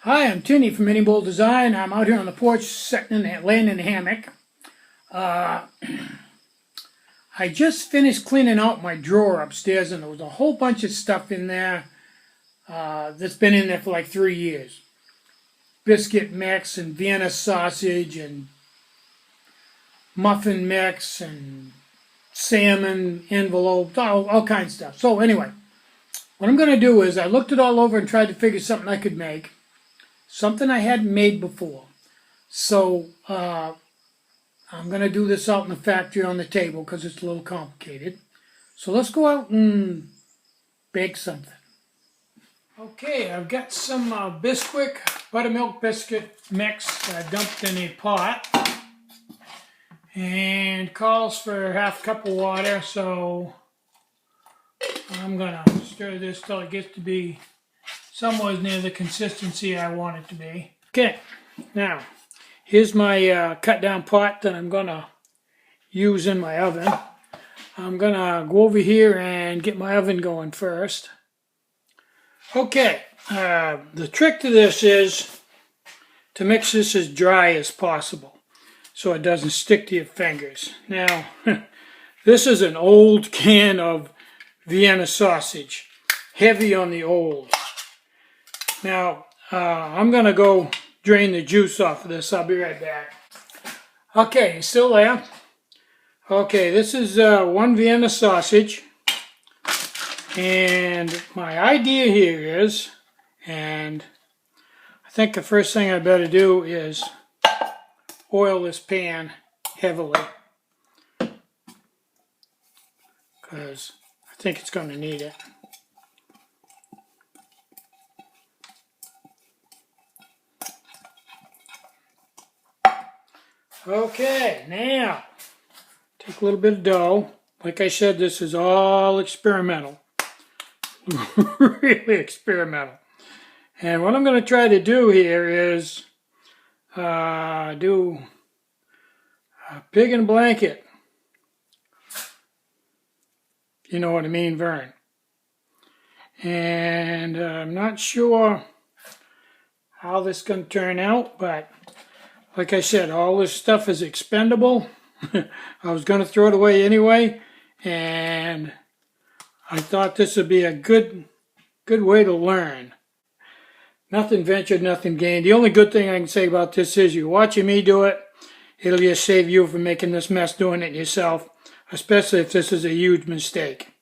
Hi, I'm Tinny from Mini Bowl Design. I'm out here on the porch, laying in a hammock. Uh, I just finished cleaning out my drawer upstairs, and there was a whole bunch of stuff in there that's been in there for like 3 years. Biscuit mix and Vienna sausage and muffin mix and salmon envelopes, all kinds of stuff. So anyway, what I'm going to do is I looked it all over and tried to figure something I could make, something I hadn't made before. So I'm going to do this out in the factory on the table because it's a little complicated. So let's go out and bake something. Okay, I've got some Bisquick buttermilk biscuit mix dumped in a pot. And calls for half a cup of water, so I'm going to stir this till it gets to be somewhat near the consistency I want it to be. Okay, now here's my cut down pot that I'm going to use in my oven. I'm going to go over here and get my oven going first. Okay, the trick to this is to mix this as dry as possible so it doesn't stick to your fingers. Now, this is an old can of Vienna sausage, heavy on the old. Now, I'm going to go drain the juice off of this. I'll be right back. Okay, you still there? Okay, this is one Vienna sausage. And my idea here is, and I think the first thing I better do is oil this pan heavily, because I think it's going to need it. Okay, now take a little bit of dough. Like I said, this is all experimental. Really experimental. And what I'm going to try to do here is do a pig in a blanket. You know what I mean, Vern. And I'm not sure how this is going to turn out, but like I said, all this stuff is expendable. I was going to throw it away anyway, and I thought this would be a good way to learn. Nothing ventured, nothing gained. The only good thing I can say about this is you're watching me do it. It'll just save you from making this mess doing it yourself, especially if this is a huge mistake.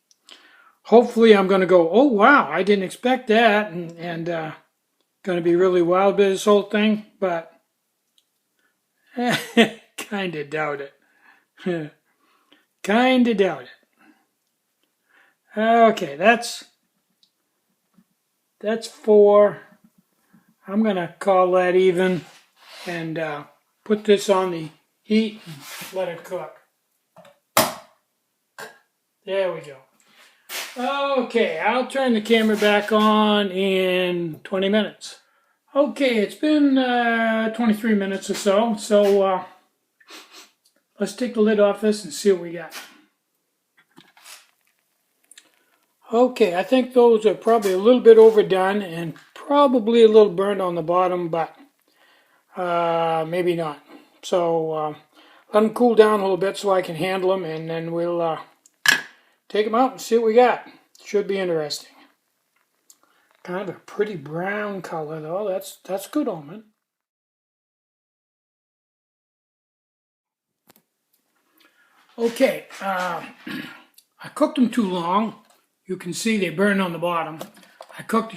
Hopefully I'm going to go, oh wow, I didn't expect that, and going to be really wild with this whole thing, but kind of doubt it. Kind of doubt it. Okay, that's 4. I'm going to call that even and put this on the heat and let it cook. There we go. Okay, I'll turn the camera back on in 20 minutes. Okay, it's been 23 minutes or so, so let's take the lid off this and see what we got. Okay, I think those are probably a little bit overdone and probably a little burned on the bottom, but maybe not. So let them cool down a little bit so I can handle them, and then we'll take them out and see what we got. Should be interesting. Kind of a pretty brown color though. That's good omen. Okay, I cooked them too long. You can see they burned on the bottom.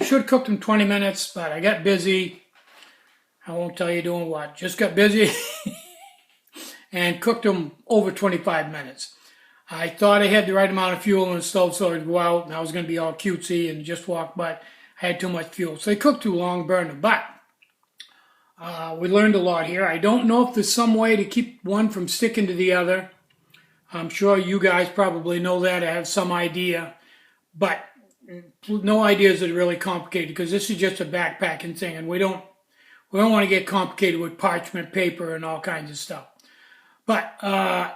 Should have cooked them 20 minutes, but I got busy. I won't tell you doing what. Just got busy and cooked them over 25 minutes. I thought I had the right amount of fuel in the stove so I'd go out and I was going to be all cutesy and just walk, but I had too much fuel. So they cooked too long, burned them. But we learned a lot here. I don't know if there's some way to keep one from sticking to the other. I'm sure you guys probably know that. I have some idea. But no ideas that are really complicated because this is just a backpacking thing, and we don't want to get complicated with parchment paper and all kinds of stuff. But I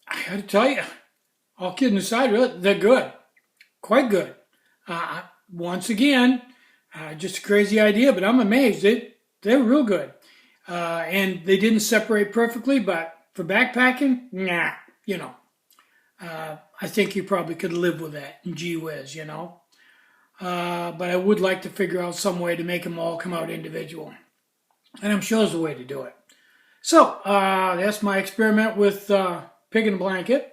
got to tell you, all kidding aside, really, they're good, quite good. Once again, Just a crazy idea, but I'm amazed. They're real good. And they didn't separate perfectly, but for backpacking, nah, you know. I think you probably could live with that. Gee whiz, you know. But I would like to figure out some way to make them all come out individual. And I'm sure there's a way to do it. So, that's my experiment with Pig in a Blanket.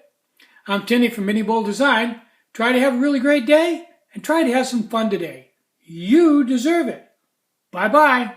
I'm Tinny from Mini Bull Design. Try to have a really great day and try to have some fun today. You deserve it. Bye-bye.